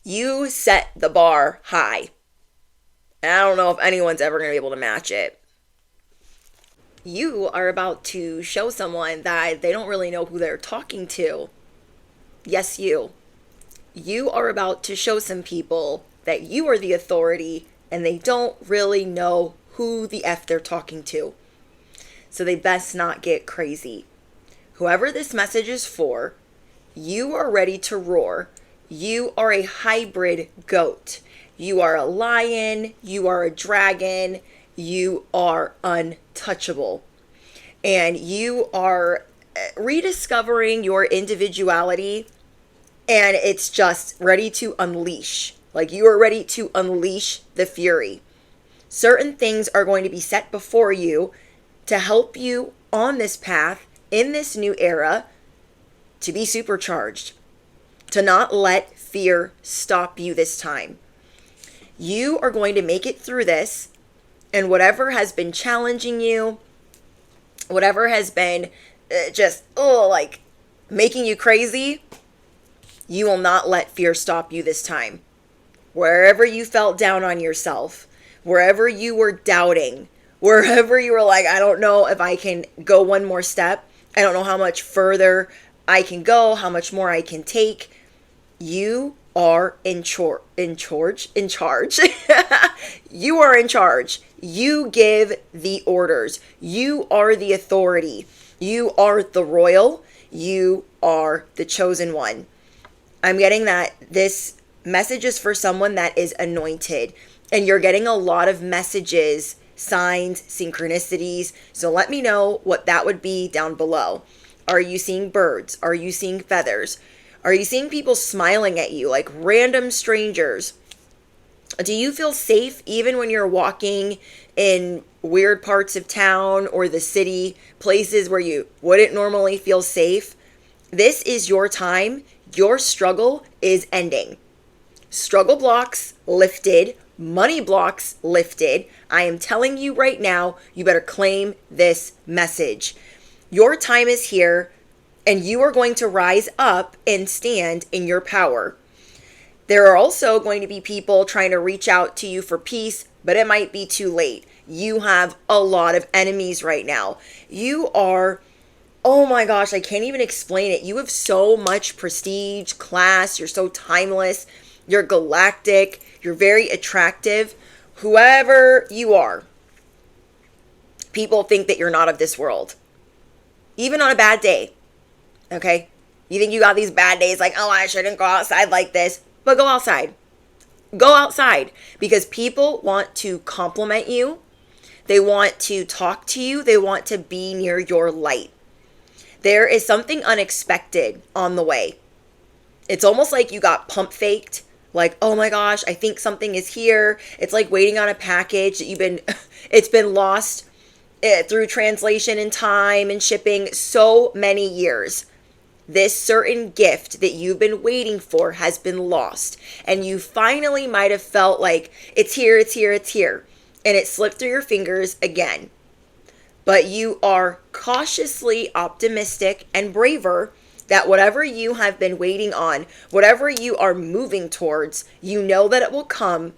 You set the bar high. And I don't know if anyone's ever going to be able to match it. You are about to show someone that they don't really know who they're talking to. Yes, you. You are about to show some people that you are the authority and they don't really know who the F they're talking to. So they best not get crazy. Whoever this message is for, you are ready to roar. You are a hybrid goat. You are a lion. You are a dragon. You are untouchable. And you are rediscovering your individuality, and it's just ready to unleash. Like you are ready to unleash the fury. Certain things are going to be set before you to help you on this path in this new era to be supercharged, to not let fear stop you this time. You are going to make it through this, and whatever has been challenging you, whatever has been like making you crazy, you will not let fear stop you this time. Wherever you felt down on yourself, wherever you were doubting, wherever you were like, I don't know if I can go one more step, I don't know how much further I can go, how much more I can take, you are in charge. You are in charge. You give the orders. You are the authority. You are the royal. You are the chosen one. I'm getting that this message is for someone that is anointed, and you're getting a lot of messages, signs, synchronicities. So let me know what that would be down below. Are you seeing birds? Are you seeing feathers? Are you seeing people smiling at you like random strangers? Do you feel safe even when you're walking in weird parts of town or the city, places where you wouldn't normally feel safe? This is your time. Your struggle is ending. Struggle blocks lifted, money blocks lifted. I am telling you right now, you better claim this message. Your time is here, and you are going to rise up and stand in your power. There are also going to be people trying to reach out to you for peace, but it might be too late. You have a lot of enemies right now. You are, oh my gosh, I can't even explain it. You have so much prestige, class. You're so timeless. You're galactic. You're very attractive. Whoever you are, people think that you're not of this world. Even on a bad day. Okay? You think you got these bad days like, oh, I shouldn't go outside like this. But go outside. Go outside. Because people want to compliment you. They want to talk to you. They want to be near your light. There is something unexpected on the way. It's almost like you got pump faked. Like, oh my gosh, I think something is here. It's like waiting on a package that it's been lost through translation and time and shipping so many years. This certain gift that you've been waiting for has been lost. And you finally might have felt like it's here, it's here, it's here. And it slipped through your fingers again. But you are cautiously optimistic and braver that whatever you have been waiting on, whatever you are moving towards, you know that it will come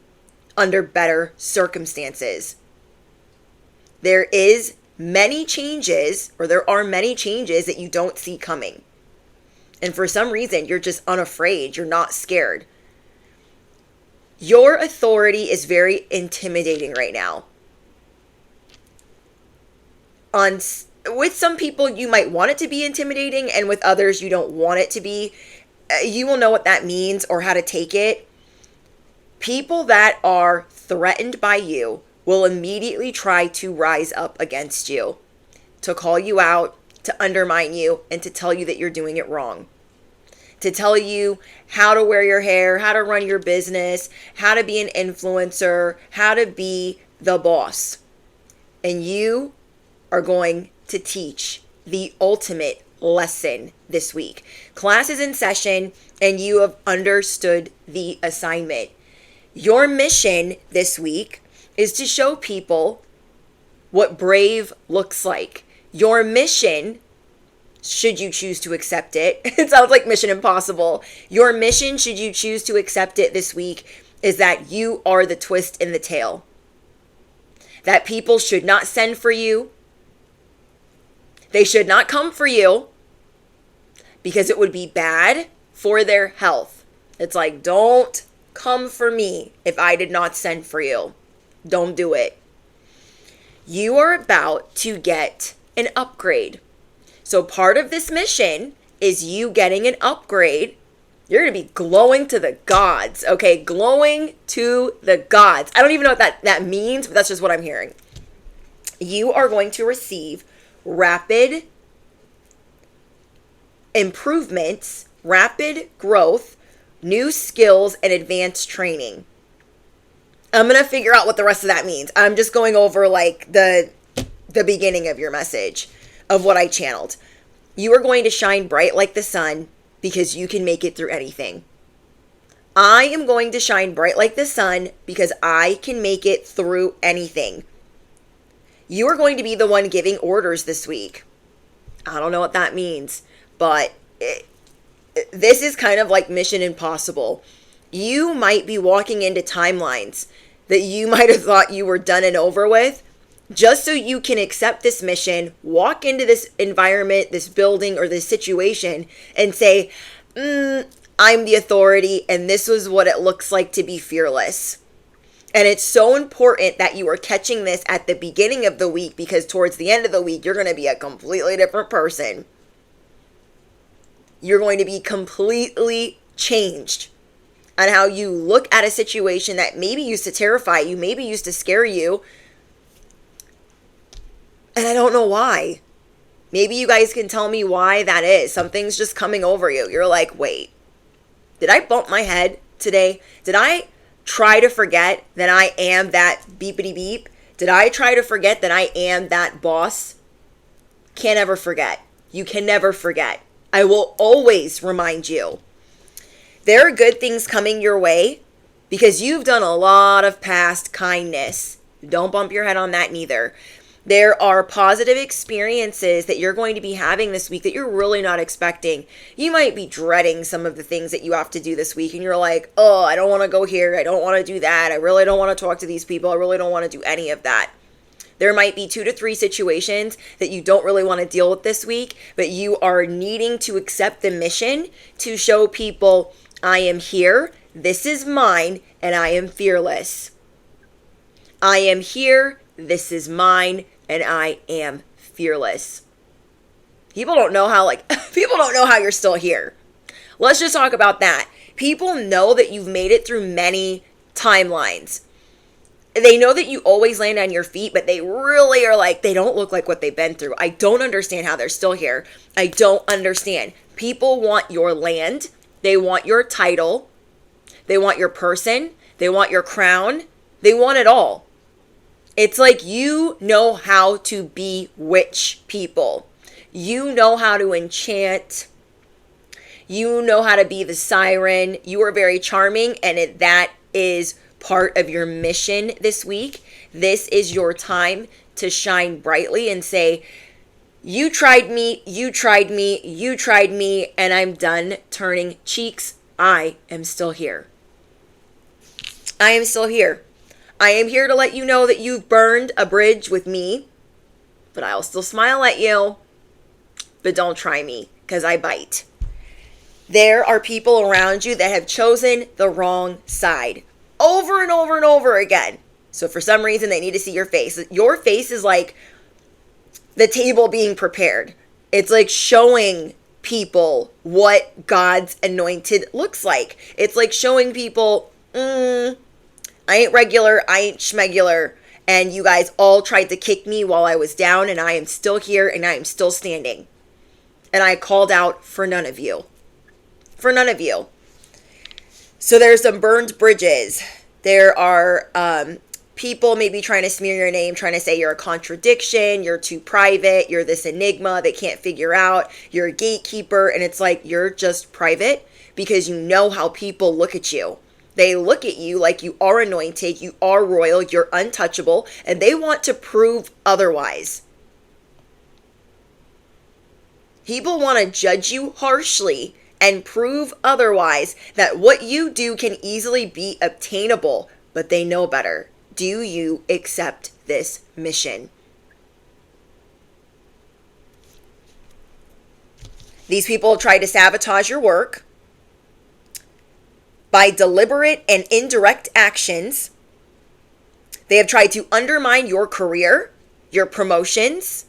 under better circumstances. There are many changes that you don't see coming. And for some reason, you're just unafraid. You're not scared. Your authority is very intimidating right now. With some people, you might want it to be intimidating, and with others, you don't want it to be. You will know what that means or how to take it. People that are threatened by you will immediately try to rise up against you, to call you out, to undermine you, and to tell you that you're doing it wrong. To tell you how to wear your hair, how to run your business, how to be an influencer, how to be the boss. And you are going to teach the ultimate lesson this week. Class is in session and you have understood the assignment. Your mission this week is to show people what brave looks like. Your mission, should you choose to accept it. It sounds like Mission Impossible. Your mission, should you choose to accept it this week, is that you are the twist in the tail. That people should not send for you. They should not come for you because it would be bad for their health. It's like, don't come for me if I did not send for you. Don't do it. You are about to get an upgrade. So part of this mission is you getting an upgrade. You're going to be glowing to the gods, okay? Glowing to the gods. I don't even know what that means, but that's just what I'm hearing. You are going to receive rapid improvements, rapid growth, new skills, and advanced training. I'm going to figure out what the rest of that means. I'm just going over like the beginning of your message of what I channeled. You are going to shine bright like the sun because you can make it through anything. I am going to shine bright like the sun because I can make it through anything. You are going to be the one giving orders this week. I don't know what that means, but this is kind of like Mission Impossible. You might be walking into timelines that you might have thought you were done and over with, just so you can accept this mission, walk into this environment, this building, or this situation, and say, I'm the authority, and this was what it looks like to be fearless. And it's so important that you are catching this at the beginning of the week, because towards the end of the week, you're going to be a completely different person. You're going to be completely changed on how you look at a situation that maybe used to terrify you, maybe used to scare you. And I don't know why. Maybe you guys can tell me why that is. Something's just coming over you. You're like, wait, did I bump my head today? Did I try to forget that I am that beepity beep? Did I try to forget that I am that boss? Can't ever forget. You can never forget. I will always remind you. There are good things coming your way because you've done a lot of past kindness. Don't bump your head on that neither. There are positive experiences that you're going to be having this week that you're really not expecting. You might be dreading some of the things that you have to do this week, and you're like, oh, I don't want to go here. I don't want to do that. I really don't want to talk to these people. I really don't want to do any of that. There might be 2 to 3 situations that you don't really want to deal with this week, but you are needing to accept the mission to show people, I am here, this is mine, and I am fearless. I am here, this is mine, and I am fearless. People don't know how you're still here. Let's just talk about that. People know that you've made it through many timelines. They know that you always land on your feet, but they really are like, they don't look like what they've been through. I don't understand how they're still here. I don't understand. People want your land. They want your title. They want your person. They want your crown. They want it all. It's like you know how to bewitch people. You know how to enchant. You know how to be the siren. You are very charming, and that is part of your mission this week. This is your time to shine brightly and say, you tried me, you tried me, you tried me, and I'm done turning cheeks. I am still here. I am still here. I am here to let you know that you've burned a bridge with me, but I'll still smile at you. But don't try me, because I bite. There are people around you that have chosen the wrong side over and over and over again. So for some reason, they need to see your face. Your face is like the table being prepared. It's like showing people what God's anointed looks like. It's like showing people, I ain't regular, I ain't schmegular. And you guys all tried to kick me while I was down, and I am still here, and I am still standing. And I called out for none of you. For none of you. So there's some burned bridges. There are people maybe trying to smear your name, trying to say you're a contradiction, you're too private, you're this enigma they can't figure out, you're a gatekeeper, and it's like you're just private because you know how people look at you. They look at you like you are anointed, you are royal, you're untouchable, and they want to prove otherwise. People want to judge you harshly and prove otherwise, that what you do can easily be obtainable, but they know better. Do you accept this mission? These people try to sabotage your work by deliberate and indirect actions. They have tried to undermine your career, your promotions,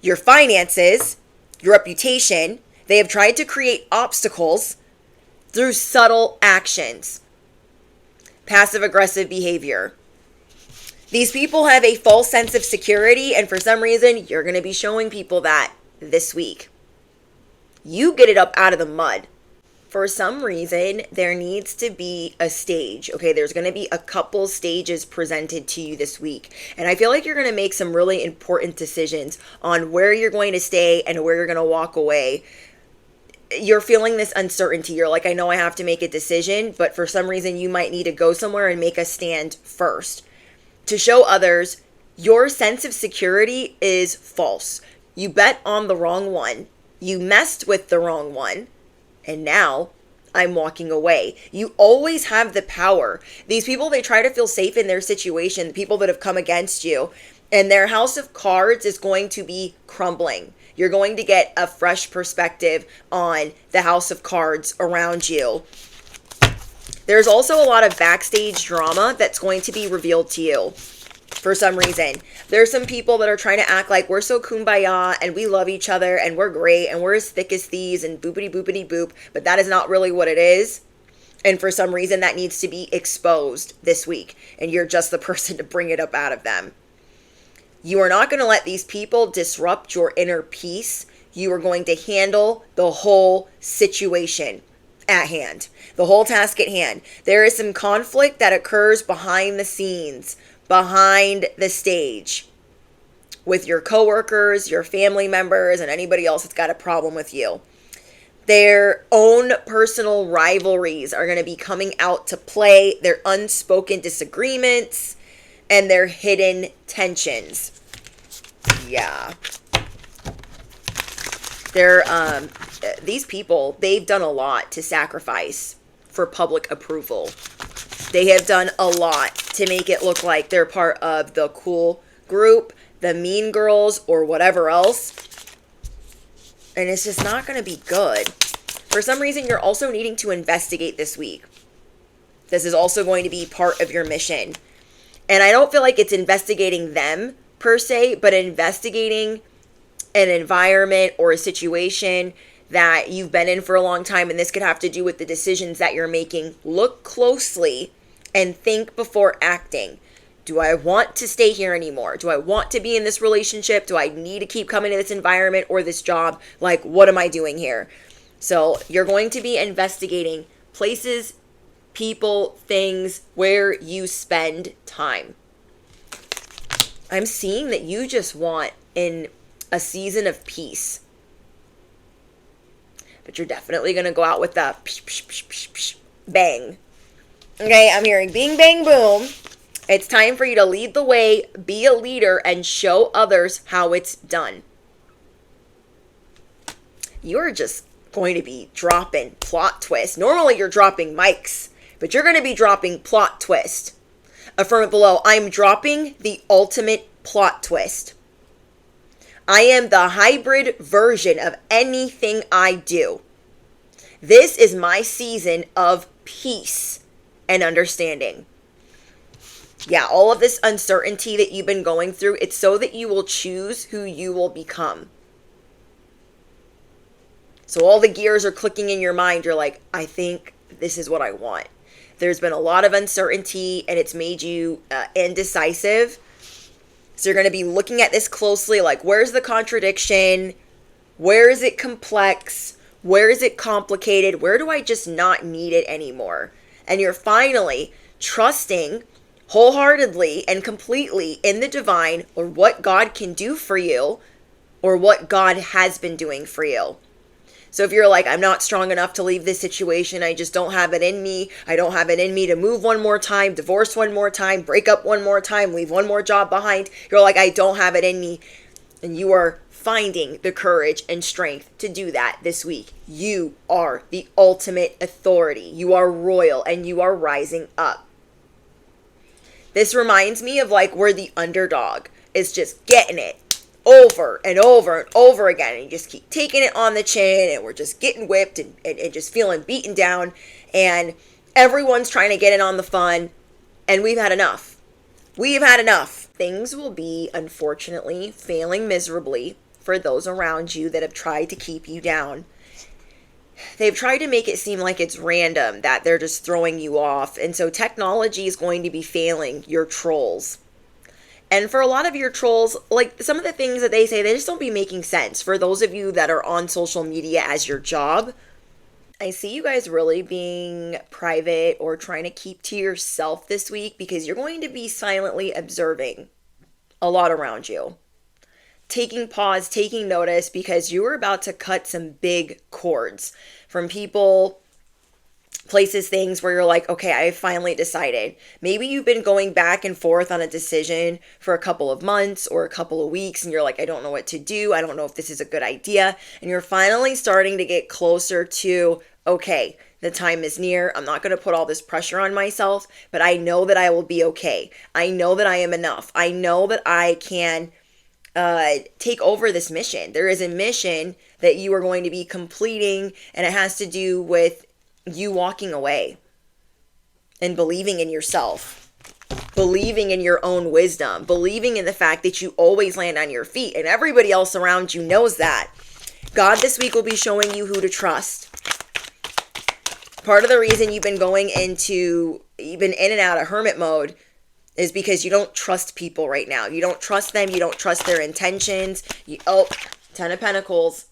your finances, your reputation. They have tried to create obstacles through subtle actions. Passive-aggressive behavior. These people have a false sense of security, and for some reason, you're going to be showing people that this week. You get it up out of the mud. For some reason, there needs to be a stage. Okay, there's going to be a couple stages presented to you this week. And I feel like you're going to make some really important decisions on where you're going to stay and where you're going to walk away. You're feeling this uncertainty. You're like, I know I have to make a decision, but for some reason, you might need to go somewhere and make a stand first. To show others, your sense of security is false. You bet on the wrong one. You messed with the wrong one. And now I'm walking away. You always have the power. These people, they try to feel safe in their situation, the people that have come against you, and their house of cards is going to be crumbling. You're going to get a fresh perspective on the house of cards around you. There's also a lot of backstage drama that's going to be revealed to you. For some reason, there's some people that are trying to act like we're so kumbaya and we love each other and we're great and we're as thick as thieves and boopity boopity boop, but that is not really what it is. And for some reason, that needs to be exposed this week, and you're just the person to bring it up out of them. You are not going to let these people disrupt your inner peace. You are going to handle the whole situation at hand, the whole task at hand. There is some conflict that occurs behind the scenes, behind the stage, with your coworkers, your family members, and anybody else that's got a problem with you. Their own personal rivalries are going to be coming out to play, their unspoken disagreements, and their hidden tensions. Yeah. These people, they've done a lot to sacrifice for public approval. They have done a lot to make it look like they're part of the cool group, the mean girls, or whatever else. And it's just not going to be good. For some reason, you're also needing to investigate this week. This is also going to be part of your mission. And I don't feel like it's investigating them per se, but investigating an environment or a situation that you've been in for a long time. And this could have to do with the decisions that you're making. Look closely and think before acting. Do I want to stay here anymore? Do I want to be in this relationship? Do I need to keep coming to this environment or this job? Like, what am I doing here? So you're going to be investigating places, people, things where you spend time. I'm seeing that you just want in a season of peace. But you're definitely going to go out with the bang. Okay, I'm hearing bing, bang, boom. It's time for you to lead the way, be a leader, and show others how it's done. You're just going to be dropping plot twists. Normally you're dropping mics, but you're going to be dropping plot twist. Affirm it below. I'm dropping the ultimate plot twist. I am the hybrid version of anything I do. This is my season of peace and understanding. Yeah, all of this uncertainty that you've been going through, it's so that you will choose who you will become. So all the gears are clicking in your mind. You're like, I think this is what I want. There's been a lot of uncertainty and it's made you indecisive. So you're going to be looking at this closely, like, where's the contradiction? Where is it complex? Where is it complicated? Where do I just not need it anymore? And you're finally trusting wholeheartedly and completely in the divine, or what God can do for you, or what God has been doing for you. So if you're like, I'm not strong enough to leave this situation, I just don't have it in me. I don't have it in me to move one more time, divorce one more time, break up one more time, leave one more job behind. You're like, I don't have it in me. And you are finding the courage and strength to do that this week. You are the ultimate authority. You are royal and you are rising up. This reminds me of like where the underdog is just getting it over and over and over again. And you just keep taking it on the chin and we're just getting whipped and just feeling beaten down. And everyone's trying to get in on the fun. And we've had enough. We've had enough. Things will be, unfortunately, failing miserably for those around you that have tried to keep you down. They've tried to make it seem like it's random, that they're just throwing you off. And so technology is going to be failing your trolls. And for a lot of your trolls, like some of the things that they say, they just don't be making sense. For those of you that are on social media as your job, I see you guys really being private or trying to keep to yourself this week because you're going to be silently observing a lot around you. Taking pause, taking notice because you are about to cut some big cords from people, places, things where you're like, okay, I finally decided. Maybe you've been going back and forth on a decision for a couple of months or a couple of weeks and you're like, I don't know what to do. I don't know if this is a good idea. And you're finally starting to get closer to, okay, the time is near. I'm not going to put all this pressure on myself, but I know that I will be okay. I know that I am enough. I know that I can take over this mission. There is a mission that you are going to be completing, and it has to do with you walking away and believing in yourself, believing in your own wisdom, believing in the fact that you always land on your feet, and everybody else around you knows that. God this week will be showing you who to trust. Part of the reason you've been you've been in and out of hermit mode is because you don't trust people right now. You don't trust them. You don't trust their intentions. 10 of Pentacles.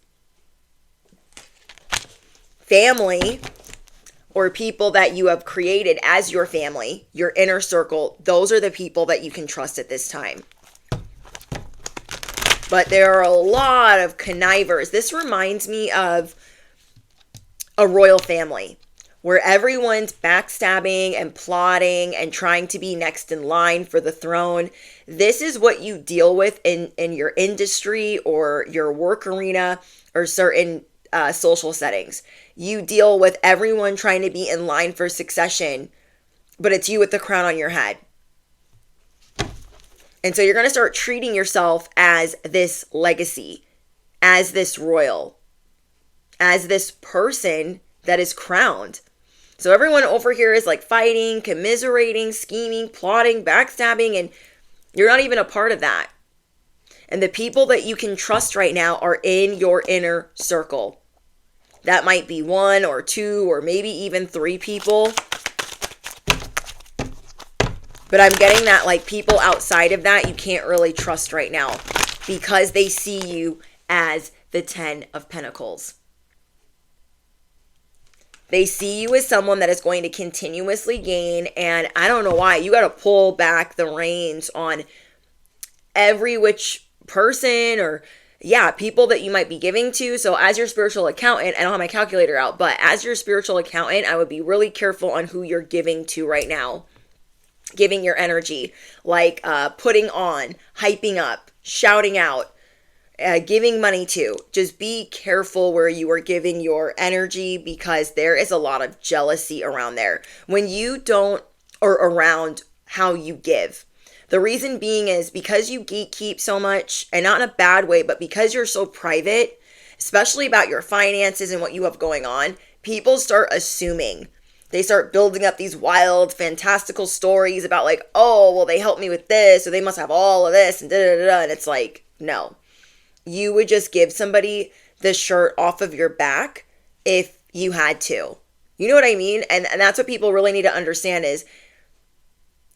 Family or people that you have created as your family, your inner circle, those are the people that you can trust at this time. But there are a lot of connivers. This reminds me of a royal family where everyone's backstabbing and plotting and trying to be next in line for the throne. This is what you deal with in your industry or your work arena or certain social settings. You deal with everyone trying to be in line for succession, but it's you with the crown on your head. And so you're going to start treating yourself as this legacy, as this royal, as this person that is crowned. So everyone over here is like fighting, commiserating, scheming, plotting, backstabbing, and you're not even a part of that. And the people that you can trust right now are in your inner circle. That might be 1 or 2 or maybe even 3 people. But I'm getting that like people outside of that you can't really trust right now because they see you as the 10 of Pentacles. They see you as someone that is going to continuously gain, and I don't know why. You got to pull back the reins on every which person or, people that you might be giving to. So as your spiritual accountant, I don't have my calculator out, but as your spiritual accountant, I would be really careful on who you're giving to right now. Giving your energy, like putting on, hyping up, shouting out, giving money to. Just be careful where you are giving your energy because there is a lot of jealousy around there. When you don't, or around how you give. The reason being is because you gatekeep so much, and not in a bad way, but because you're so private, especially about your finances and what you have going on, people start assuming. They start building up these wild, fantastical stories about like, oh, well, they helped me with this, so they must have all of this, and da-da-da-da. And it's like, no. You would just give somebody the shirt off of your back if you had to. You know what I mean? And that's what people really need to understand is,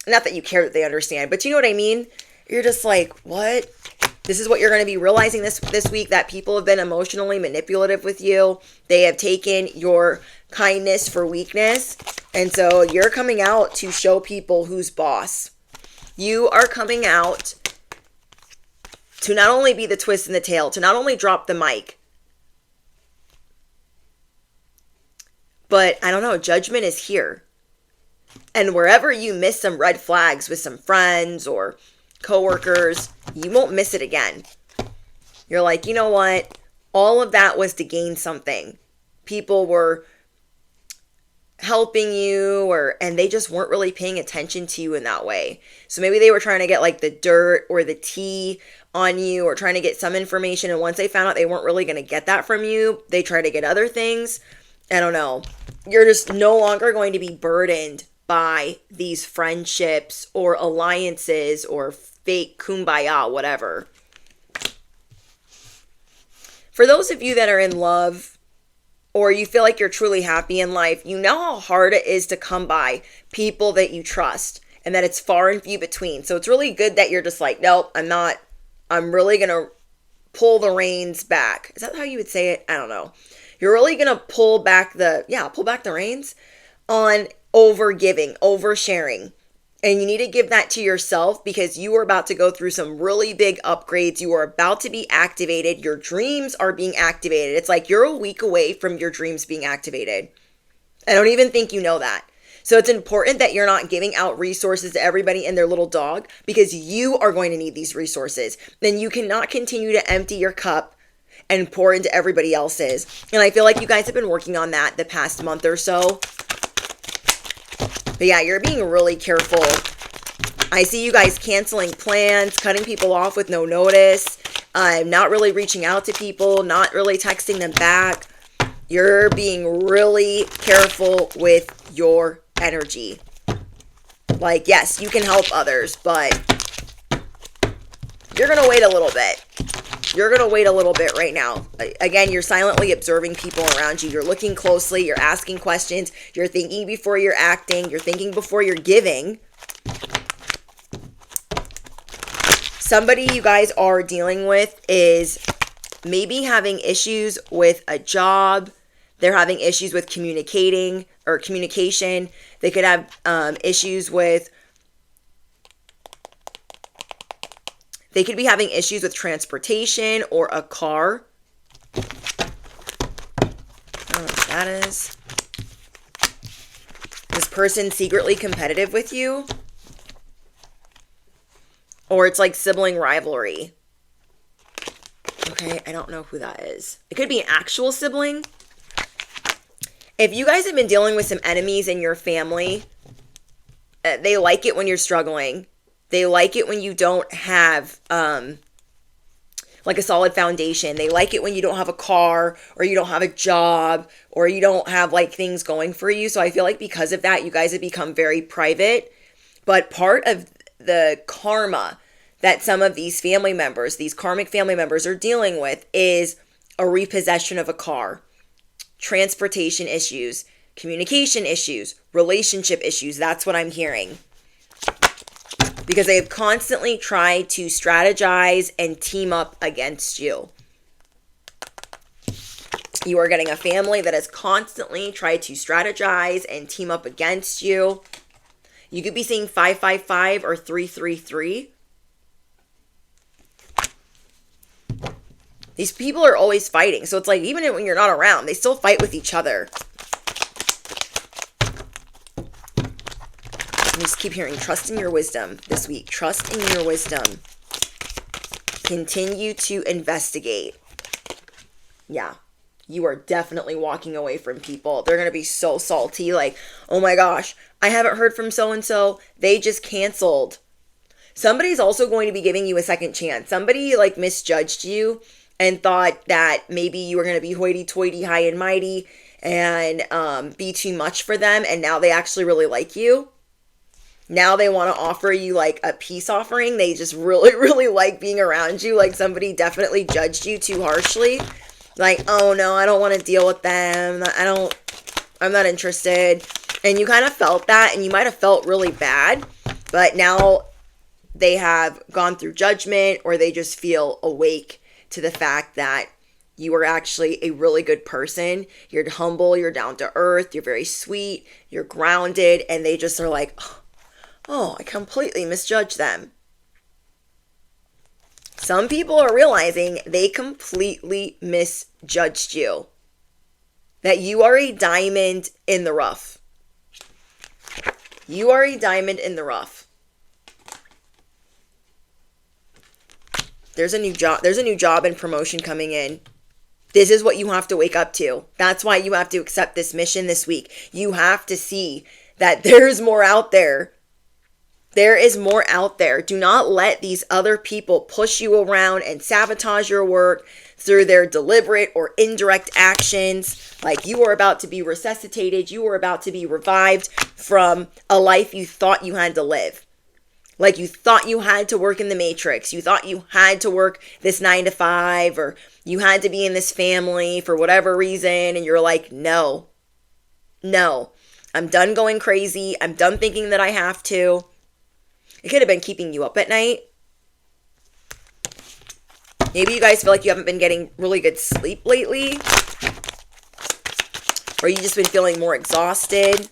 not that you care that they understand, but you know what I mean? You're just like, what? This is what you're going to be realizing this week, that people have been emotionally manipulative with you. They have taken your kindness for weakness. And so you're coming out to show people who's boss. You are coming out to not only be the twist in the tail, to not only drop the mic, but I don't know, judgment is here. And wherever you miss some red flags with some friends or coworkers, you won't miss it again. You're like, you know what? All of that was to gain something. People were helping you and they just weren't really paying attention to you in that way. So maybe they were trying to get like the dirt or the tea on you or trying to get some information, and once they found out they weren't really going to get that from you, they try to get other things. I don't know. You're just no longer going to be burdened by these friendships or alliances or fake kumbaya, whatever. For those of you that are in love, or you feel like you're truly happy in life, you know how hard it is to come by people that you trust and that it's far and few between. So it's really good that you're just like, nope, I'm not. I'm really going to pull the reins back. Is that how you would say it? I don't know. You're really going to pull back the reins on over giving, over sharing. And you need to give that to yourself because you are about to go through some really big upgrades. You are about to be activated. Your dreams are being activated. It's like you're a week away from your dreams being activated. I don't even think you know that. So it's important that you're not giving out resources to everybody and their little dog because you are going to need these resources. Then you cannot continue to empty your cup and pour into everybody else's. And I feel like you guys have been working on that the past month or so. But yeah, you're being really careful. I see you guys canceling plans, cutting people off with no notice, not really reaching out to people, not really texting them back. You're being really careful with your energy. Like, yes, you can help others, but you're going to wait a little bit. You're going to wait a little bit right now. Again, you're silently observing people around you. You're looking closely. You're asking questions. You're thinking before you're acting. You're thinking before you're giving. Somebody you guys are dealing with is maybe having issues with a job. They're having issues with communication. They could have issues with They could be having issues with transportation or a car. I don't know what that is. This person secretly competitive with you. Or it's like sibling rivalry. Okay, I don't know who that is. It could be an actual sibling. If you guys have been dealing with some enemies in your family, they like it when you're struggling. They like it when you don't have like a solid foundation. They like it when you don't have a car or you don't have a job or you don't have like things going for you. So I feel like because of that, you guys have become very private. But part of the karma that some of these family members, these karmic family members are dealing with is a repossession of a car, transportation issues, communication issues, relationship issues. That's what I'm hearing. Because they have constantly tried to strategize and team up against you. You are getting a family that has constantly tried to strategize and team up against you. You could be seeing 555 or 333. These people are always fighting. So it's like even when you're not around, they still fight with each other. I just keep hearing trust in your wisdom this week. Trust in your wisdom. Continue to investigate. Yeah, you are definitely walking away from people. They're going to be so salty. Like, oh my gosh, I haven't heard from so-and-so. They just canceled. Somebody's also going to be giving you a second chance. Somebody like misjudged you and thought that maybe you were going to be hoity-toity, high and mighty and be too much for them. And now they actually really like you. Now they want to offer you like a peace offering. They just really, really like being around you. Like somebody definitely judged you too harshly. Like, oh no, I don't want to deal with them. I'm not interested. And you kind of felt that and you might have felt really bad. But now they have gone through judgment or they just feel awake to the fact that you are actually a really good person. You're humble. You're down to earth. You're very sweet. You're grounded. And they just are like, oh, I completely misjudged them. Some people are realizing they completely misjudged you. That you are a diamond in the rough. You are a diamond in the rough. There's a new job and promotion coming in. This is what you have to wake up to. That's why you have to accept this mission this week. You have to see that there's more out there. There is more out there. Do not let these other people push you around and sabotage your work through their deliberate or indirect actions. Like, you are about to be resuscitated. You are about to be revived from a life you thought you had to live. Like, you thought you had to work in the matrix. You thought you had to work this 9 to 5, or you had to be in this family for whatever reason. And you're like, no, I'm done going crazy. I'm done thinking that I have to. It could have been keeping you up at night. Maybe you guys feel like you haven't been getting really good sleep lately. Or you just been feeling more exhausted,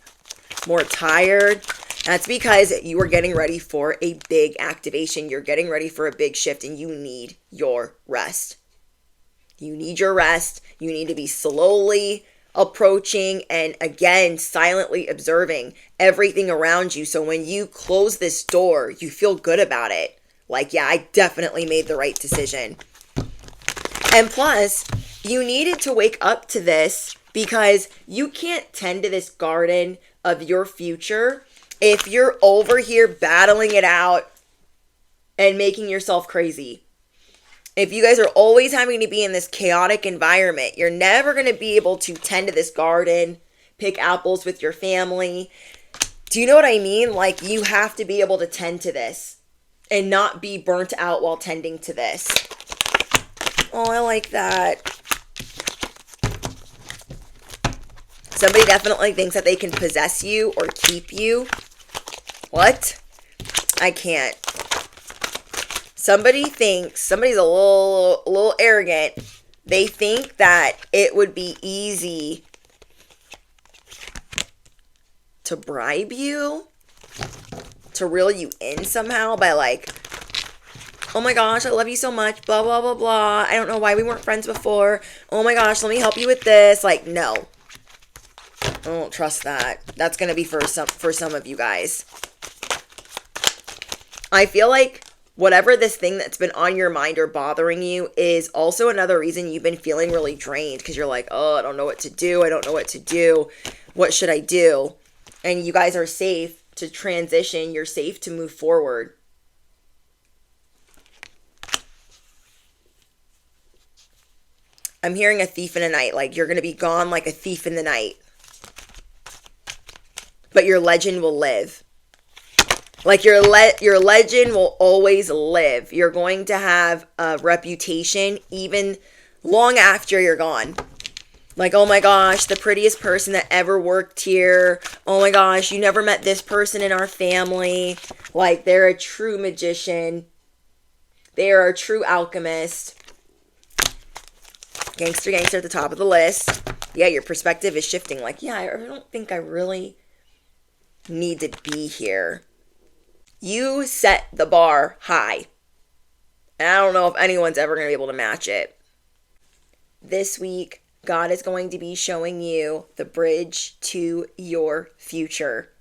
more tired. That's because you are getting ready for a big activation. You're getting ready for a big shift, and you need your rest. You need your rest. You need to be slowly approaching and, again, silently observing everything around you. So when you close this door, you feel good about it. Like, yeah, I definitely made the right decision. And plus, you needed to wake up to this because you can't tend to this garden of your future if you're over here battling it out and making yourself crazy. If you guys are always having to be in this chaotic environment, you're never going to be able to tend to this garden, pick apples with your family. Do you know what I mean? Like, you have to be able to tend to this and not be burnt out while tending to this. Oh, I like that. Somebody definitely thinks that they can possess you or keep you. What? I can't. Somebody's a little arrogant. They think that it would be easy to bribe you, to reel you in somehow by like, oh my gosh, I love you so much, blah, blah, blah, blah. I don't know why we weren't friends before. Oh my gosh, let me help you with this. Like, no. I don't trust that. That's going to be for some of you guys. I feel like whatever this thing that's been on your mind or bothering you is also another reason you've been feeling really drained, because you're like, oh, I don't know what to do. I don't know what to do. What should I do? And you guys are safe to transition. You're safe to move forward. I'm hearing a thief in the night. Like, you're going to be gone like a thief in the night. But your legend will live. Like, your legend will always live. You're going to have a reputation even long after you're gone. Like, oh my gosh, the prettiest person that ever worked here. Oh my gosh, you never met this person in our family. Like, they're a true magician. They are a true alchemist. Gangster at the top of the list. Yeah, your perspective is shifting. Like, yeah, I don't think I really need to be here. You set the bar high. And I don't know if anyone's ever going to be able to match it. This week, God is going to be showing you the bridge to your future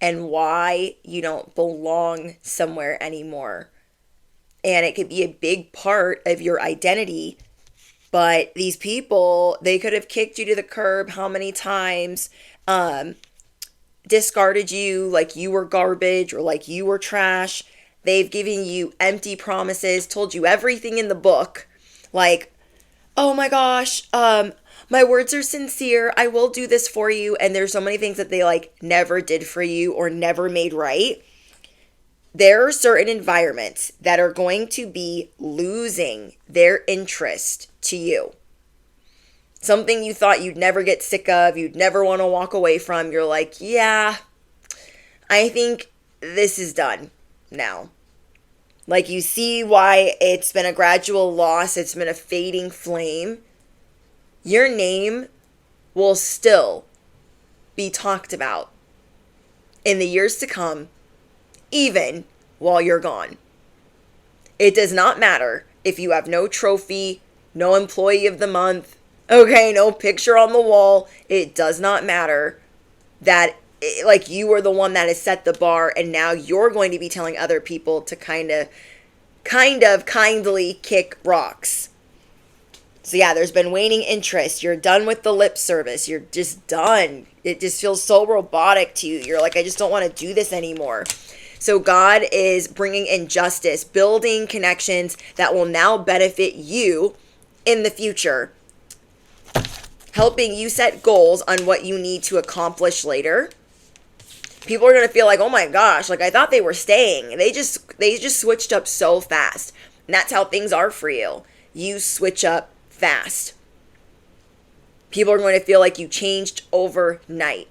and why you don't belong somewhere anymore. And it could be a big part of your identity. But these people, they could have kicked you to the curb how many times, discarded you like you were garbage or like you were trash. They've given you empty promises, told you everything in the book. Like, oh my gosh, my words are sincere. I will do this for you. And there's so many things that they like never did for you or never made right. There are certain environments that are going to be losing their interest to you. Something you thought you'd never get sick of, you'd never want to walk away from. You're like, yeah, I think this is done now. Like, you see why it's been a gradual loss. It's been a fading flame. Your name will still be talked about in the years to come, even while you're gone. It does not matter if you have no trophy, no employee of the month, okay, no picture on the wall. It does not matter that, like, you were the one that has set the bar, and now you're going to be telling other people to kind of kind of kindly kick rocks. So yeah, there's been waning interest. You're done with the lip service. You're just done. It just feels so robotic to you. You're like, I just don't want to do this anymore. So God is bringing in justice, building connections that will now benefit you in the future, helping you set goals on what you need to accomplish later. People are going to feel like, oh my gosh, like I thought they were staying. They just switched up so fast. And that's how things are for you. You switch up fast. People are going to feel like you changed overnight.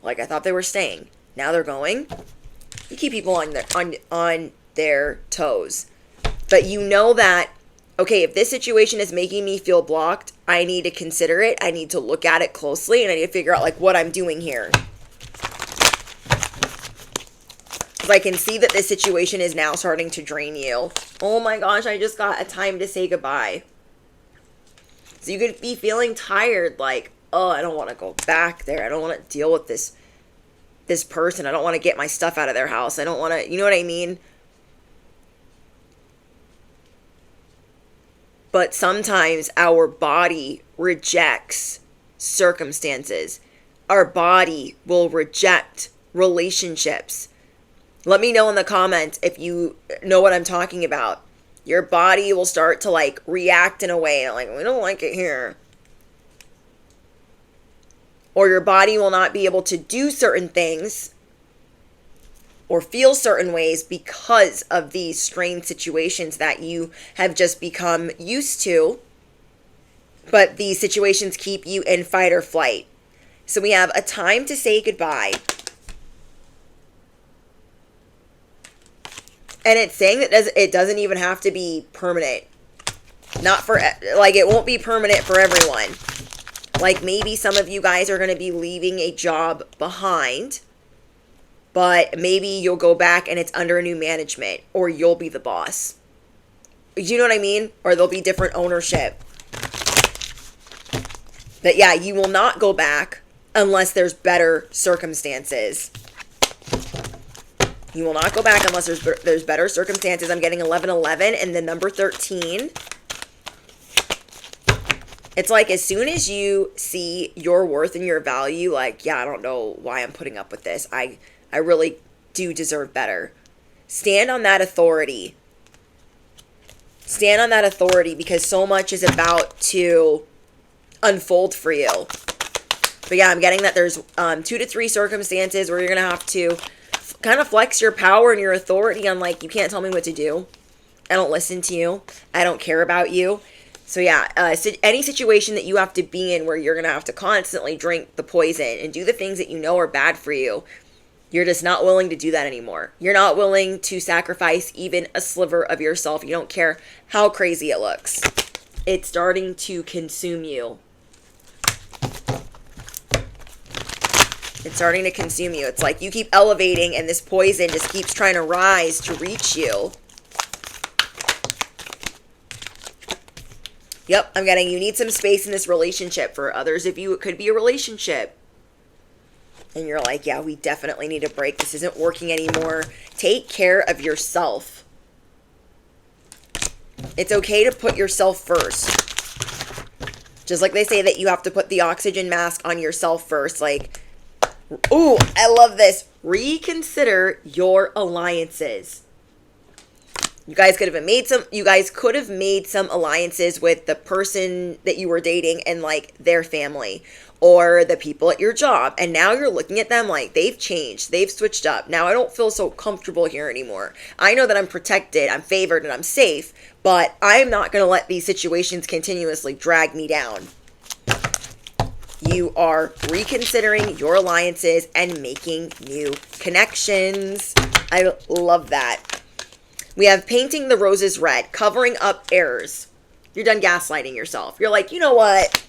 Like I thought they were staying. Now they're going. You keep people on their toes. But you know that, okay, if this situation is making me feel blocked, I need to consider it. I need to look at it closely, and I need to figure out like what I'm doing here. Because I can see that this situation is now starting to drain you. Oh my gosh, I just got a time to say goodbye. So you could be feeling tired, like, oh, I don't want to go back there. I don't want to deal with this person. I don't want to get my stuff out of their house. I don't want to, you know what I mean? But sometimes our body rejects circumstances. Our body will reject relationships. Let me know in the comments if you know what I'm talking about. Your body will start to like react in a way like, we don't like it here. Or your body will not be able to do certain things or feel certain ways because of these strained situations that you have just become used to. But these situations keep you in fight or flight. So we have a time to say goodbye. And it's saying that it doesn't even have to be permanent. Not for, like, it won't be permanent for everyone. Like, maybe some of you guys are going to be leaving a job behind. But maybe you'll go back and it's under a new management. Or you'll be the boss. Do you know what I mean? Or there'll be different ownership. But yeah, you will not go back unless there's better circumstances. You will not go back unless there's better circumstances. I'm getting 1111 and the number 13. It's like as soon as you see your worth and your value, like, yeah, I don't know why I'm putting up with this. I really do deserve better. Stand on that authority. Stand on that authority because so much is about to unfold for you. But yeah, I'm getting that there's 2 to 3 circumstances where you're going to have to kind of flex your power and your authority on like, you can't tell me what to do. I don't listen to you. I don't care about you. So yeah, any situation that you have to be in where you're going to have to constantly drink the poison and do the things that you know are bad for you, you're just not willing to do that anymore. You're not willing to sacrifice even a sliver of yourself. You don't care how crazy it looks. It's starting to consume you. It's starting to consume you. It's like you keep elevating and this poison just keeps trying to rise to reach you. Yep, I'm getting you need some space in this relationship. For others of you, it could be a relationship. And you're like, yeah, we definitely need a break. This isn't working anymore. Take care of yourself. It's okay to put yourself first. Just like they say that you have to put the oxygen mask on yourself first. Like, ooh, I love this. Reconsider your alliances. You guys could have made some alliances with the person that you were dating and like their family or the people at your job. And now you're looking at them like they've changed. They've switched up. Now I don't feel so comfortable here anymore. I know that I'm protected, I'm favored, and I'm safe, but I'm not going to let these situations continuously drag me down. You are reconsidering your alliances and making new connections. I love that. We have painting the roses red, covering up errors. You're done gaslighting yourself. You're like, you know what?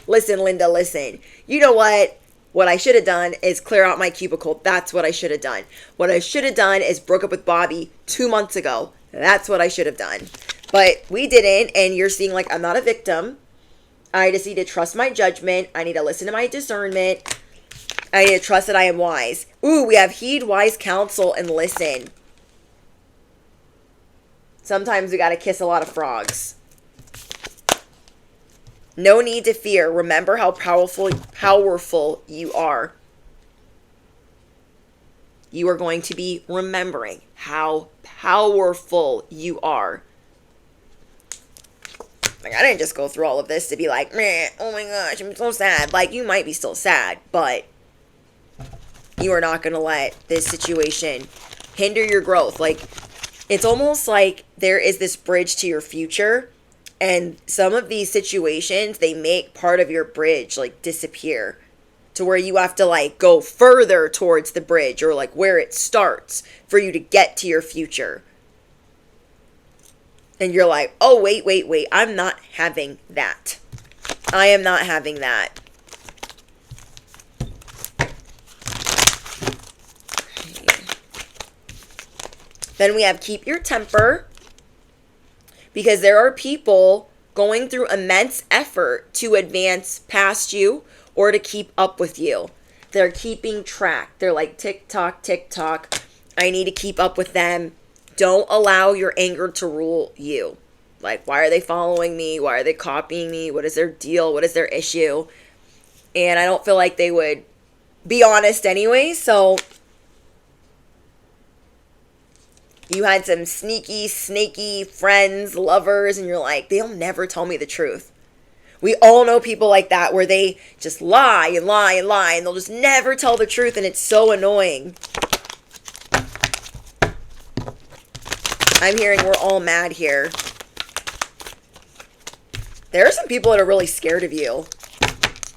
Listen, Linda, listen. You know what? What I should have done is clear out my cubicle. That's what I should have done. What I should have done is broke up with Bobby 2 months ago. That's what I should have done. But we didn't, and you're seeing like I'm not a victim. I just need to trust my judgment. I need to listen to my discernment. I need to trust that I am wise. Ooh, we have heed wise counsel and listen. Sometimes we got to kiss a lot of frogs. No need to fear. Remember how powerful you are. You are going to be remembering how powerful you are. Like, I didn't just go through all of this to be like, meh, oh my gosh, I'm so sad. Like, you might be still sad, but you are not going to let this situation hinder your growth. Like, it's almost like there is this bridge to your future, and some of these situations, they make part of your bridge, like, disappear to where you have to, like, go further towards the bridge, or, like, where it starts for you to get to your future. And you're like, oh, wait, I'm not having that. I am not having that. Then we have keep your temper, because there are people going through immense effort to advance past you or to keep up with you. They're keeping track. They're like, tick tock, tick tock. I need to keep up with them. Don't allow your anger to rule you. Like, why are they following me? Why are they copying me? What is their deal? What is their issue? And I don't feel like they would be honest anyway. So you had some sneaky, snaky friends, lovers, and you're like, they'll never tell me the truth. We all know people like that where they just lie and lie and lie, and they'll just never tell the truth, and it's so annoying. I'm hearing we're all mad here. There are some people that are really scared of you.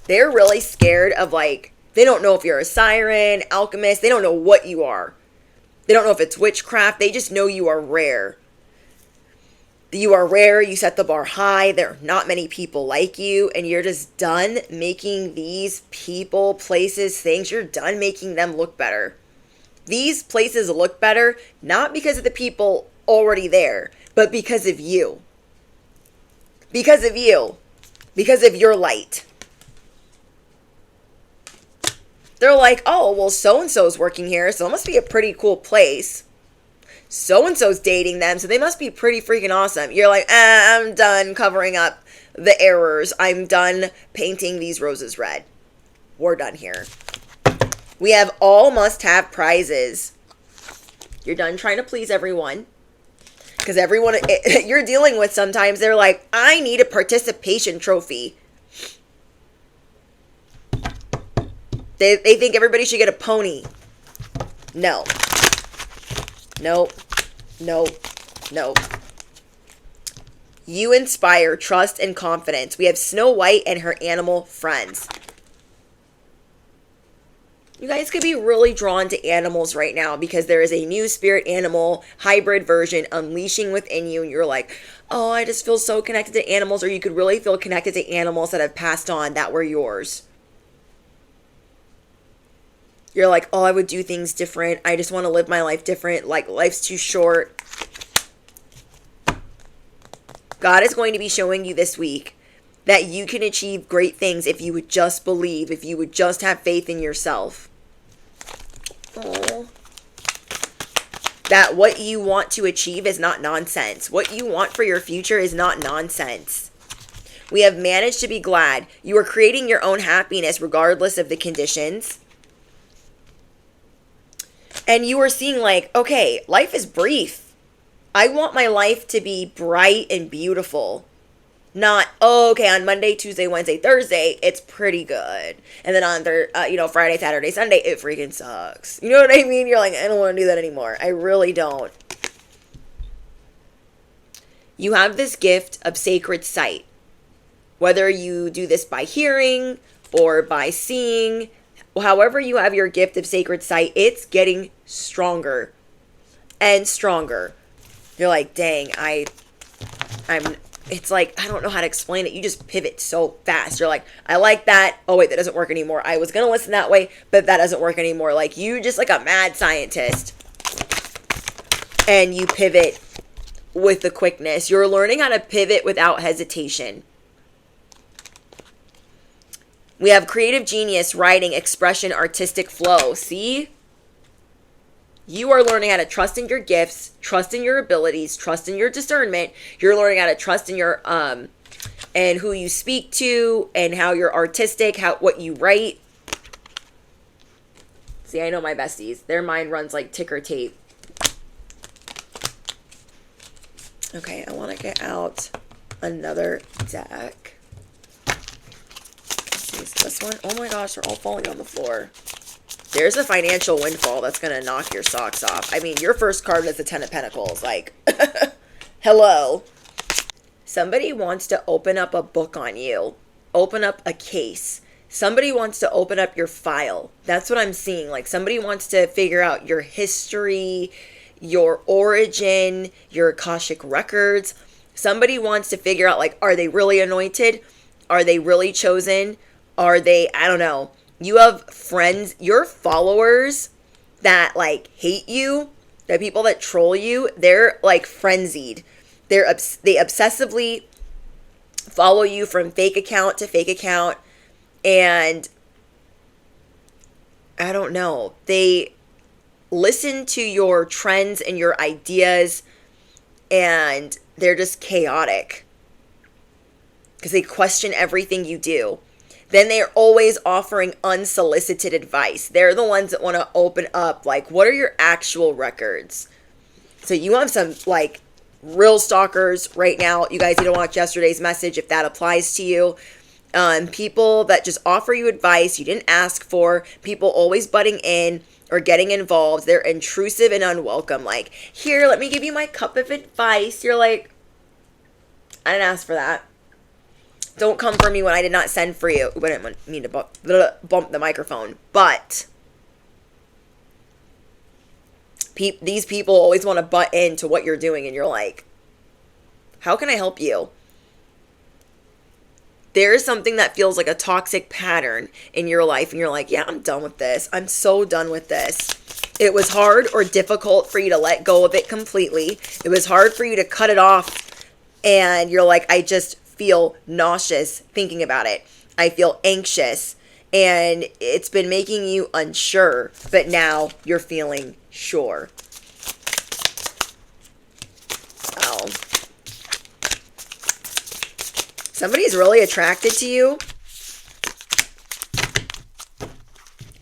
They're really scared of, like, they don't know if you're a siren, alchemist. They don't know what you are. They don't know if it's witchcraft. They just know you are rare. You are rare. You set the bar high. There are not many people like you. And you're just done making these people, places, things. You're done making them look better. These places look better not because of the people already there, but because of you. Because of you. Because of your light. They're like, oh, well, so-and-so's working here, so it must be a pretty cool place. So-and-so's dating them, so they must be pretty freaking awesome. You're like, I'm done covering up the errors. I'm done painting these roses red. We're done here. We have all must-have prizes. You're done trying to please everyone. Because everyone you're dealing with sometimes, they're like, I need a participation trophy. They think everybody should get a pony. No. Nope. You inspire trust and confidence. We have Snow White and her animal friends. You guys could be really drawn to animals right now because there is a new spirit animal hybrid version unleashing within you. And you're like, oh, I just feel so connected to animals. Or you could really feel connected to animals that have passed on that were yours. You're like, oh, I would do things different. I just want to live my life different. Like, life's too short. God is going to be showing you this week that you can achieve great things if you would just believe, if you would just have faith in yourself. Aww. That what you want to achieve is not nonsense. What you want for your future is not nonsense. We have managed to be glad. You are creating your own happiness regardless of the conditions. And you are seeing like, okay, life is brief. I want my life to be bright and beautiful. Not, oh, okay, on Monday, Tuesday, Wednesday, Thursday, it's pretty good. And then on Friday, Saturday, Sunday, it freaking sucks. You know what I mean? You're like, I don't want to do that anymore. I really don't. You have this gift of sacred sight. Whether you do this by hearing or by seeing, however you have your gift of sacred sight, it's getting stronger and stronger. You're like, dang, it's like, I don't know how to explain it. You just pivot so fast. You're like, I like that. Oh, wait, that doesn't work anymore. I was going to listen that way, but that doesn't work anymore. Like, you just like a mad scientist. And you pivot with the quickness. You're learning how to pivot without hesitation. We have creative genius, writing, expression, artistic flow. See? You are learning how to trust in your gifts, trust in your abilities, trust in your discernment. You're learning how to trust in your and who you speak to and how you're artistic, what you write. See, I know my besties. Their mind runs like ticker tape. Okay, I want to get out another deck. Let's use this one. Oh my gosh, they're all falling on the floor. There's a financial windfall that's going to knock your socks off. I mean, your first card is the Ten of Pentacles. Like, hello. Somebody wants to open up a book on you. Open up a case. Somebody wants to open up your file. That's what I'm seeing. Like, somebody wants to figure out your history, your origin, your Akashic records. Somebody wants to figure out, like, are they really anointed? Are they really chosen? Are they, I don't know. You have friends, your followers that like hate you, the people that troll you, they're like frenzied. They obsessively follow you from fake account to fake account. And I don't know, they listen to your trends and your ideas, and they're just chaotic because they question everything you do. Then they're always offering unsolicited advice. They're the ones that want to open up, like, what are your actual records? So you have some, like, real stalkers right now. You guys need to watch yesterday's message if that applies to you. People that just offer you advice you didn't ask for. People always butting in or getting involved. They're intrusive and unwelcome. Like, here, let me give you my cup of advice. You're like, I didn't ask for that. Don't come for me when I did not send for you. I didn't mean to bump the microphone. But these people always want to butt into what you're doing. And you're like, how can I help you? There's something that feels like a toxic pattern in your life. And you're like, yeah, I'm done with this. I'm so done with this. It was hard or difficult for you to let go of it completely. It was hard for you to cut it off. And you're like, I just feel nauseous thinking about it. I feel anxious, and it's been making you unsure, but now you're feeling sure. Oh. Somebody's really attracted to you.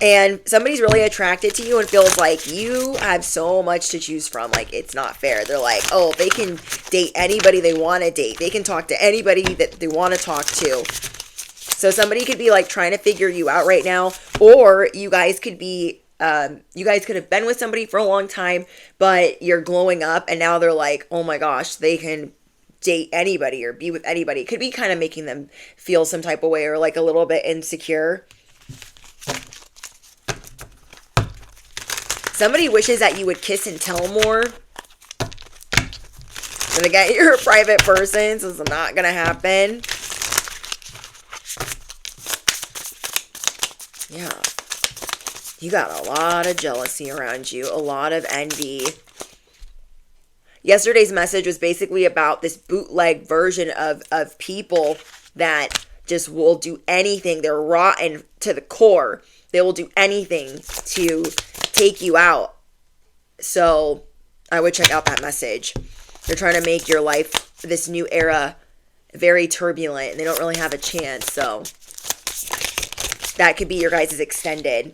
And somebody's really attracted to you and feels like you have so much to choose from. Like, it's not fair. They're like, oh, they can date anybody they want to date. They can talk to anybody that they want to talk to. So somebody could be like trying to figure you out right now. Or you guys could be, you guys could have been with somebody for a long time, but you're glowing up. And now they're like, oh my gosh, they can date anybody or be with anybody. It could be kind of making them feel some type of way or like a little bit insecure. Somebody wishes that you would kiss and tell more. And again, you're a private person, so it's not going to happen. Yeah. You got a lot of jealousy around you, a lot of envy. Yesterday's message was basically about this bootleg version of people that just will do anything. They're rotten to the core. They will do anything to take you out. So I would check out that message. They're trying to make your life, this new era, very turbulent, and they don't really have a chance. So that could be your guys' extended.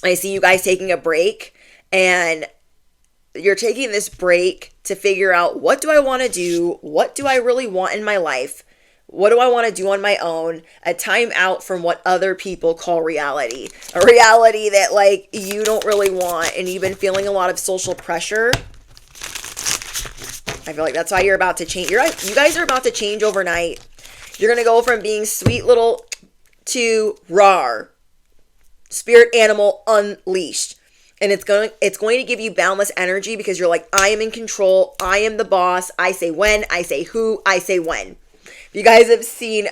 I see you guys taking a break, and you're taking this break to figure out, what do I want to do? What do I really want in my life? What do I want to do on my own? A time out from what other people call reality. A reality that, like, you don't really want, and you've been feeling a lot of social pressure. I feel like that's why you're about to change. You guys are about to change overnight. You're going to go from being sweet little to rawr. Spirit animal unleashed. And it's going to give you boundless energy because you're like, I am in control. I am the boss. I say when, I say who, I say when. If you guys have seen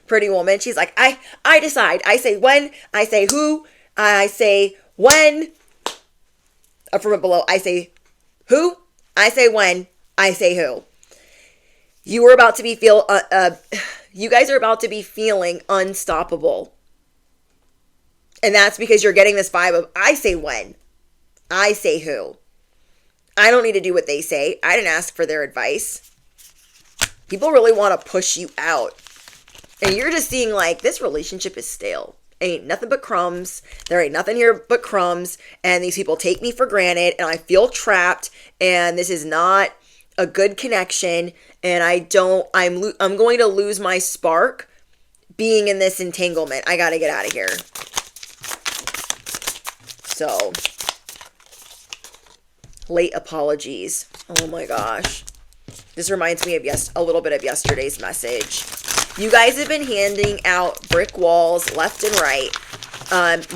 Pretty Woman, she's like, I decide. I say when, I say who, I say when. Up from below, I say who, I say when, I say who. You are about to be you guys are about to be feeling unstoppable. And that's because you're getting this vibe of, I say when. I say who. I don't need to do what they say. I didn't ask for their advice. People really want to push you out. And you're just seeing like, this relationship is stale. Ain't nothing but crumbs. There ain't nothing here but crumbs. And these people take me for granted. And I feel trapped. And this is not a good connection. And I'm going to lose my spark being in this entanglement. I got to get out of here. So, late apologies. Oh my gosh. This reminds me of a little bit of yesterday's message. You guys have been handing out brick walls left and right.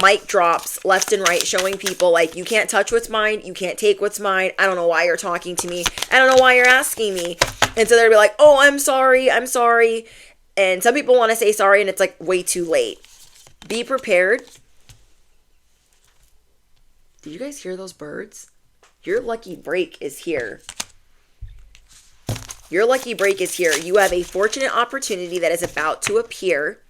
Mic drops left and right, showing people like, you can't touch what's mine. You can't take what's mine. I don't know why you're talking to me. I don't know why you're asking me. And so they'll be like, oh, I'm sorry. I'm sorry. And some people want to say sorry and it's like way too late. Be prepared. Did you guys hear those birds? Your lucky break is here. Your lucky break is here. You have a fortunate opportunity that is about to appear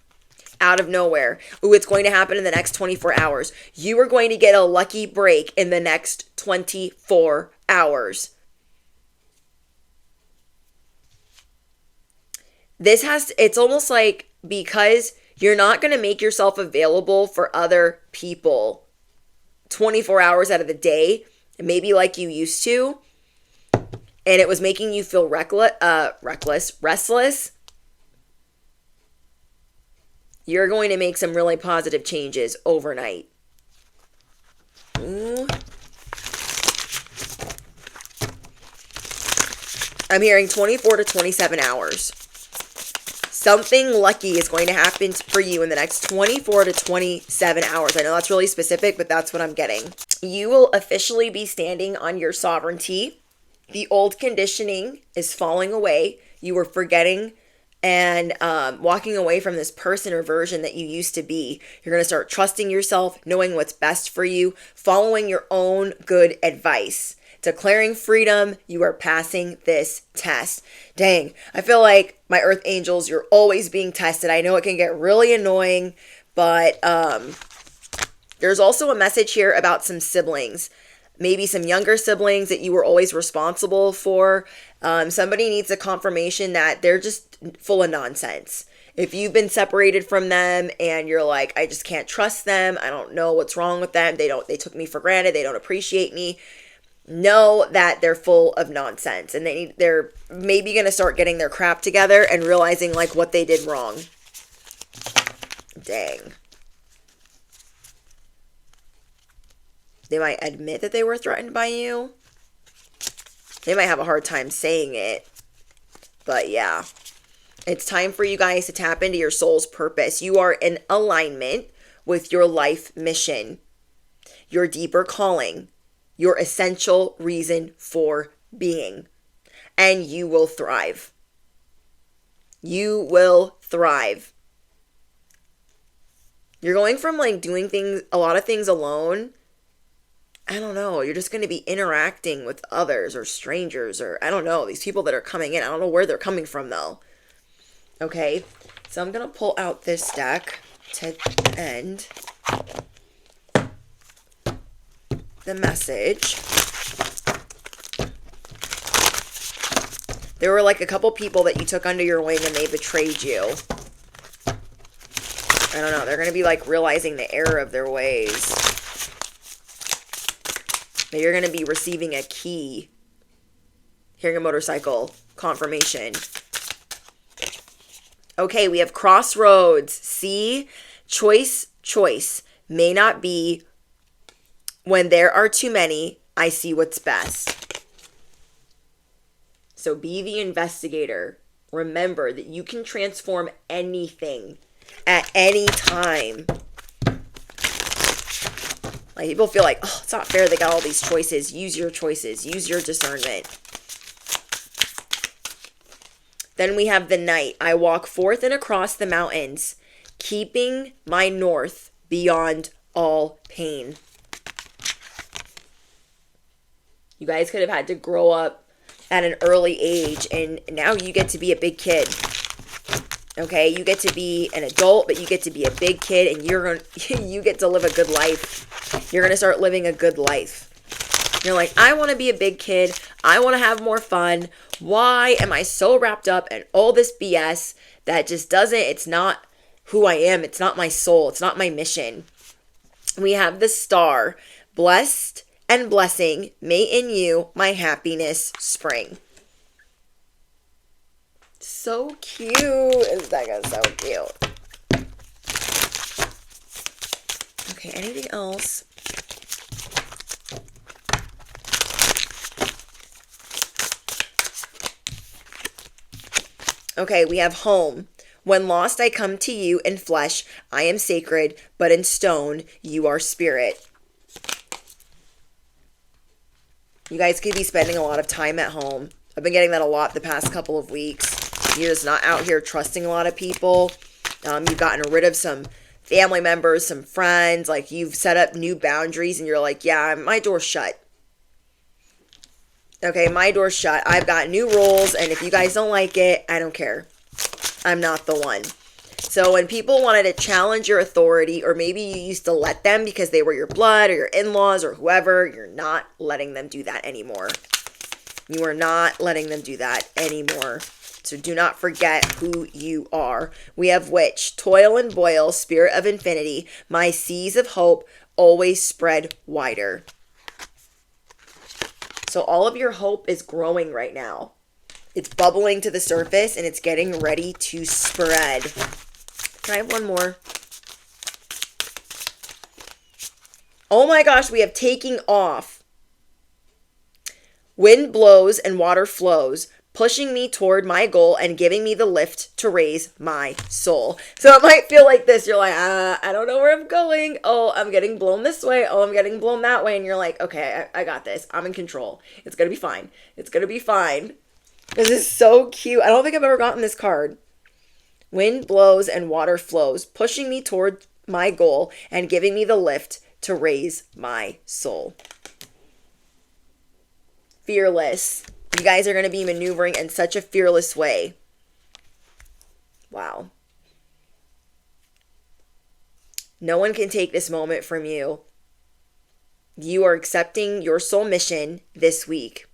out of nowhere. Ooh, it's going to happen in the next 24 hours. You are going to get a lucky break in the next 24 hours. It's almost like, because you're not going to make yourself available for other people 24 hours out of the day, maybe like you used to, and it was making you feel restless, you're going to make some really positive changes overnight. Ooh. I'm hearing 24 to 27 hours. Something lucky is going to happen for you in the next 24 to 27 hours. I know that's really specific, but that's what I'm getting. You will officially be standing on your sovereignty. The old conditioning is falling away. You were forgetting and walking away from this person or version that you used to be. You're going to start trusting yourself, knowing what's best for you, following your own good advice. Declaring freedom, you are passing this test. Dang, I feel like my earth angels, you're always being tested. I know it can get really annoying, but there's also a message here about some siblings. Maybe some younger siblings that you were always responsible for. Somebody needs a confirmation that they're just full of nonsense. If you've been separated from them and you're like, I just can't trust them. I don't know what's wrong with them. They took me for granted. They don't appreciate me. Know that they're full of nonsense, and they're maybe going to start getting their crap together and realizing like what they did wrong. Dang. They might admit that they were threatened by you. They might have a hard time saying it, but yeah. It's time for you guys to tap into your soul's purpose. You are in alignment with your life mission, your deeper calling, your essential reason for being, and you will thrive. You will thrive. You're going from like doing a lot of things alone. I don't know. You're just going to be interacting with others or strangers, or I don't know, these people that are coming in. I don't know where they're coming from though. Okay. So I'm going to pull out this deck to end the message. There were like a couple people that you took under your wing and they betrayed you. I don't know. They're going to be like realizing the error of their ways. That you're going to be receiving a key. Hearing a motorcycle. Confirmation. Okay, we have crossroads. See? Choice may not be when there are too many, I see what's best. So be the investigator. Remember that you can transform anything at any time. Like people feel like, oh, it's not fair they got all these choices. Use your choices. Use your discernment. Then we have the night. I walk forth and across the mountains, keeping my north beyond all pain. You guys could have had to grow up at an early age, and now you get to be a big kid. Okay, you get to be an adult, but you get to be a big kid, and you get to live a good life. You're going to start living a good life. You're like, I want to be a big kid. I want to have more fun. Why am I so wrapped up in all this BS that just doesn't, it's not who I am. It's not my soul. It's not my mission. We have the star. Blessed and blessing, may in you my happiness spring. So cute. Is that guy so cute? Okay, anything else? Okay, we have home. When lost, I come to you in flesh. I am sacred, but in stone, you are spirit. You guys could be spending a lot of time at home. I've been getting that a lot the past couple of weeks. You're just not out here trusting a lot of people. You've gotten rid of some family members, some friends. Like, you've set up new boundaries and you're like, yeah, my door's shut. Okay, my door's shut. I've got new rules, and if you guys don't like it, I don't care. I'm not the one. So when people wanted to challenge your authority, or maybe you used to let them because they were your blood or your in-laws or whoever, you're not letting them do that anymore. You are not letting them do that anymore. So do not forget who you are. We have witch, toil and boil, spirit of infinity. My seas of hope always spread wider. So all of your hope is growing right now. It's bubbling to the surface and it's getting ready to spread. Can I have one more? Oh my gosh, we have taking off. Wind blows and water flows, pushing me toward my goal and giving me the lift to raise my soul. So it might feel like this. You're like, I don't know where I'm going. Oh, I'm getting blown this way. Oh, I'm getting blown that way. And you're like, okay, I got this. I'm in control. It's going to be fine. It's going to be fine. This is so cute. I don't think I've ever gotten this card. Wind blows and water flows, pushing me toward my goal and giving me the lift to raise my soul. Fearless. You guys are going to be maneuvering in such a fearless way. Wow. No one can take this moment from you. You are accepting your soul mission this week.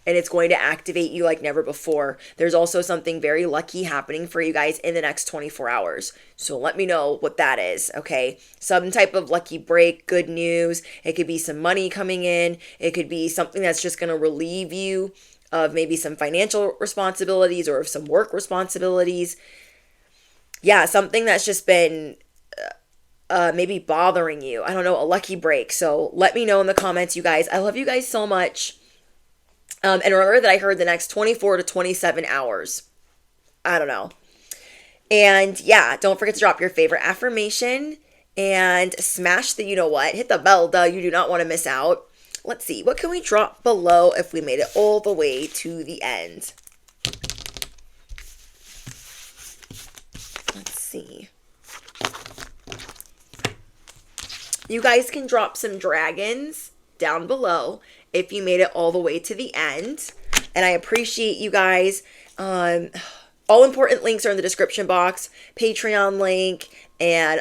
And it's going to activate you like never before. There's also something very lucky happening for you guys in the next 24 hours. So let me know what that is, okay? Some type of lucky break, good news. It could be some money coming in. It could be something that's just going to relieve you of maybe some financial responsibilities or of some work responsibilities. Yeah, something that's just been maybe bothering you. I don't know, a lucky break. So let me know in the comments, you guys. I love you guys so much. And remember that I heard the next 24 to 27 hours. I don't know. And yeah, don't forget to drop your favorite affirmation and smash the you know what. Hit the bell, duh. You do not want to miss out. Let's see. What can we drop below if we made it all the way to the end? Let's see. You guys can drop some dragons down below if you made it all the way to the end. And I appreciate you guys. All important links are in the description box. Patreon link and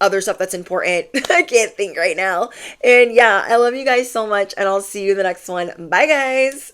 other stuff that's important. I can't think right now. And yeah, I love you guys so much. And I'll see you in the next one. Bye, guys.